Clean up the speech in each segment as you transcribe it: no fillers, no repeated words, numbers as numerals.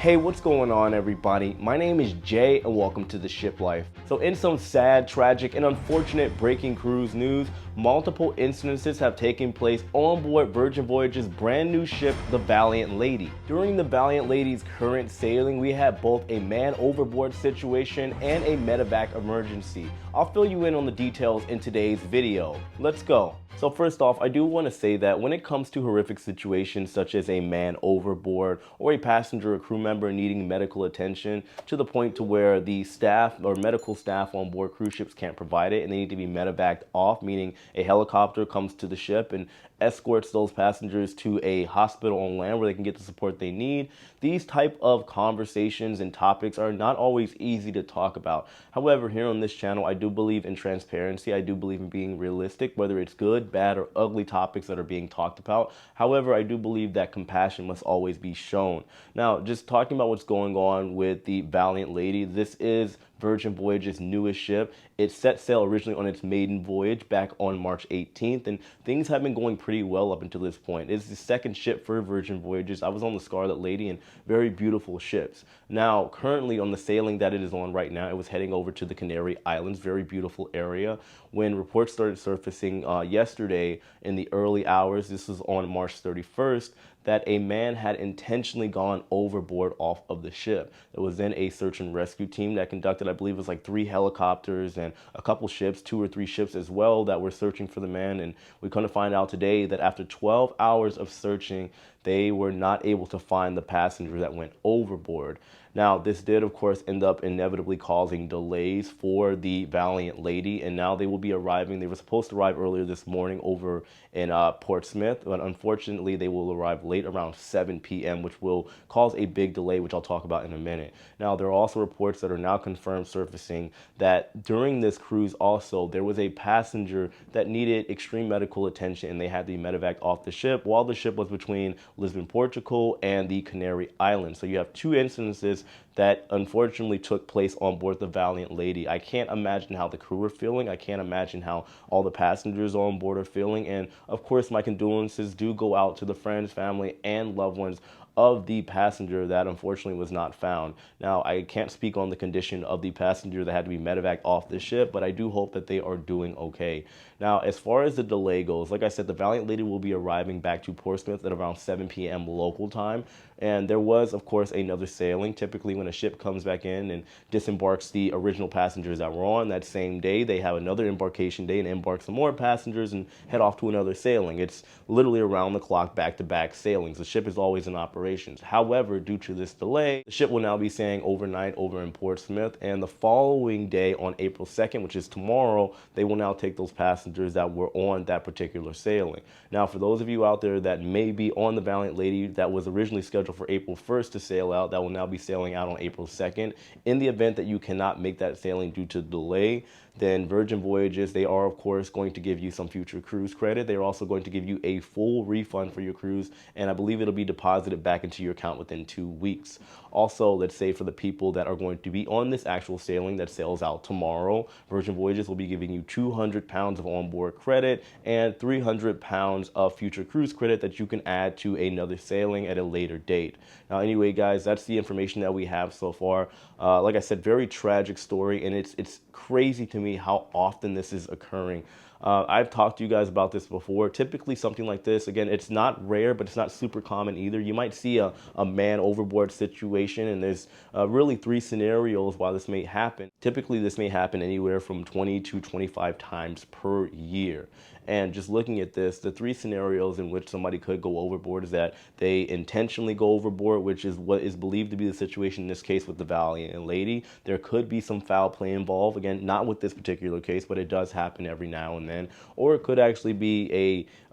Hey, what's going on, everybody? My name is Jay and welcome to the Shiplife. So in some sad, tragic, and unfortunate breaking cruise news, multiple incidences have taken place on board Virgin Voyages' brand new ship, the Valiant Lady. During the Valiant Lady's current sailing, we had both a man overboard situation and a medevac emergency. I'll fill you in on the details in today's video. Let's go. So first off, I do want to say that when it comes to horrific situations such as a man overboard or a passenger or crew member needing medical attention to the point to where the staff or medical staff on board cruise ships can't provide it and they need to be medevaced off, meaning a helicopter comes to the ship and escorts those passengers to a hospital on land where they can get the support they need. These type of conversations and topics are not always easy to talk about. However, here on this channel, I do believe in transparency. I do believe in being realistic, whether it's good, bad, or ugly topics that are being talked about. However, I do believe that compassion must always be shown. Now, just talking about what's going on with the Valiant Lady, this is Virgin Voyages' newest ship. It set sail originally on its maiden voyage back on March 18th, and things have been going pretty well up until this point. It's the second ship for Virgin Voyages. I was on the Scarlet Lady, and very beautiful ships. Now, currently on the sailing that it is on right now, it was heading over to the Canary Islands, very beautiful area. When reports started surfacing yesterday in the early hours, this was on March 31st, that a man had intentionally gone overboard off of the ship. There was then a search and rescue team that conducted, I believe it was like 3 helicopters and a couple ships, 2 or 3 ships as well, that were searching for the man. And we couldn't find out today that after 12 hours of searching, they were not able to find the passenger that went overboard. Now, this did, of course, end up inevitably causing delays for the Valiant Lady, and now they will be arriving. They were supposed to arrive earlier this morning over in Portsmouth, but unfortunately, they will arrive late around 7 p.m., which will cause a big delay, which I'll talk about in a minute. Now, there are also reports that are now confirmed surfacing that during this cruise also, there was a passenger that needed extreme medical attention, and they had the medevac off the ship while the ship was between Lisbon, Portugal, and the Canary Islands. So you have 2 instances that unfortunately took place on board the Valiant Lady. I can't imagine how the crew are feeling. I can't imagine how all the passengers on board are feeling. And of course, my condolences do go out to the friends, family, and loved ones of the passenger that unfortunately was not found. Now, I can't speak on the condition of the passenger that had to be medevaced off the ship, but I do hope that they are doing okay. Now, as far as the delay goes, like I said, the Valiant Lady will be arriving back to Portsmouth at around 7 p.m. local time. And there was, of course, another sailing. Typically, when a ship comes back in and disembarks the original passengers that were on that same day, they have another embarkation day and embark some more passengers and head off to another sailing. It's literally around the clock, back-to-back sailings. The ship is always in operations. However, due to this delay, the ship will now be sailing overnight over in Portsmouth, and the following day on April 2nd, which is tomorrow, they will now take those passengers that were on that particular sailing. Now, for those of you out there that may be on the Valiant Lady that was originally scheduled for April 1st to sail out, that will now be sailing out on April 2nd. In the event that you cannot make that sailing due to delay, then Virgin Voyages, they are, of course, going to give you some future cruise credit. They're also going to give you a full refund for your cruise, and I believe it'll be deposited back into your account within 2 weeks. Also, let's say for the people that are going to be on this actual sailing that sails out tomorrow, Virgin Voyages will be giving you 200 pounds of onboard credit and 300 pounds of future cruise credit that you can add to another sailing at a later date. Now, anyway, guys, that's the information that we have so far. Like I said, very tragic story, and it's crazy to me how often this is occurring. I've talked to you guys about this before. Typically something like this, again, it's not rare, but it's not super common either. You might see a man overboard situation, and there's really 3 scenarios why this may happen. Typically, this may happen anywhere from 20 to 25 times per year. And just looking at this, the 3 scenarios in which somebody could go overboard is that they intentionally go overboard, which is what is believed to be the situation in this case with the Valiant Lady. There could be some foul play involved. Again, not with this particular case, but it does happen every now and then. Or it could actually be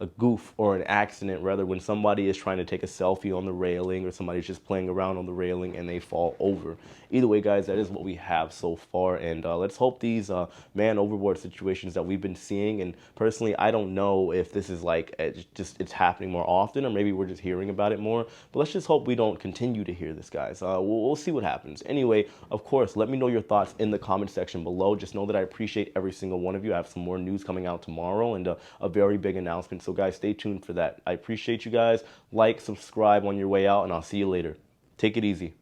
a goof or an accident, rather, when somebody is trying to take a selfie on the railing or somebody's just playing around on the railing and they fall over. Either way, guys, that is what we have so far. And let's hope these man overboard situations that we've been seeing, and personally, I don't know if this is like it's happening more often, or maybe we're just hearing about it more. But let's just hope we don't continue to hear this, guys. We'll see what happens. Anyway, of course, let me know your thoughts in the comment section below. Just know that I appreciate every single one of you. I have some more news coming out tomorrow and a very big announcement. So, guys, stay tuned for that. I appreciate you guys. Like, subscribe on your way out, and I'll see you later. Take it easy.